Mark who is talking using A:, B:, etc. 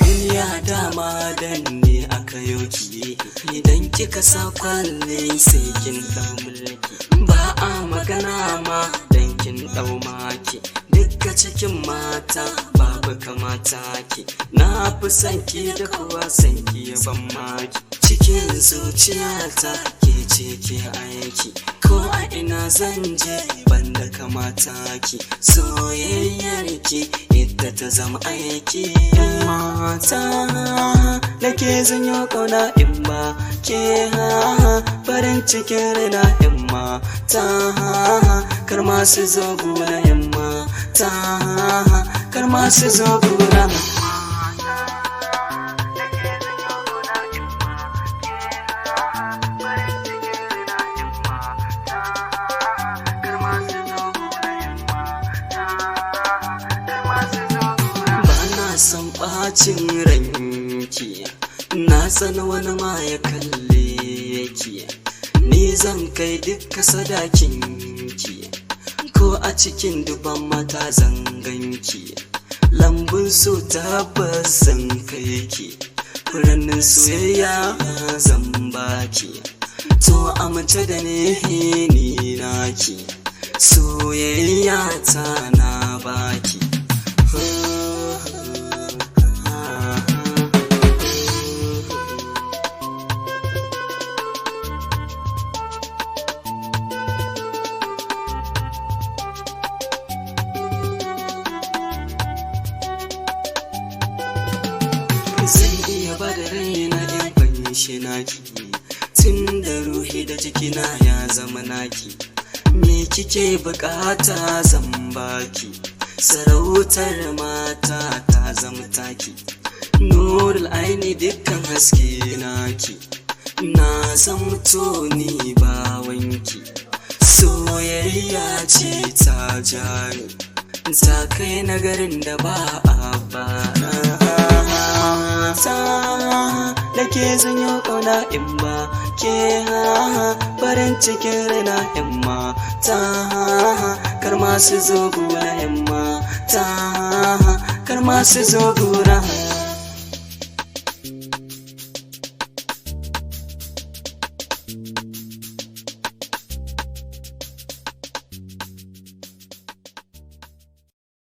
A: Duniya dama dan ne aka yoki, idan kika sa kwalle sai kin dau mulki. Ba a magana ma dan kin dau maki, dukka cikin mata babu kamata ki. Na fi son ki da kuwa san ki ban maki, cikin zuciyata ke ce ke aiki. Ko a ina zan je banda kamata ki, soyayyar ki ita ta zama aiki. Mata da ke zanyo kauna in ba ke farin cikin rina in mata, kar masu zo guna in mata, kar masu zo guna. San ɓacin ranki, na tsana wani ma ya kalle ki, ni zan kai duka sadakin ki, ko a cikin duban mata zan ganki. Lambun so tabbas zan kai ki, furannin soyayya zan baki, to amince da ni naki, soyayya ta na baki. Zan iya ba da raina in fanshi naki, tun da ruhi da jikina ya zama naki. Me kike bukata zan baki, sarautar mata ta zama taki. Nurul aini dukkan haske naki, na san ni ba wanki. Soyayya ce ta jani, ta kai nagarin da ba a bara. Da ke zanyo kauna in ba ke farin cikin rina in mata, kar masu zo guna in mata, kar masu zo guna.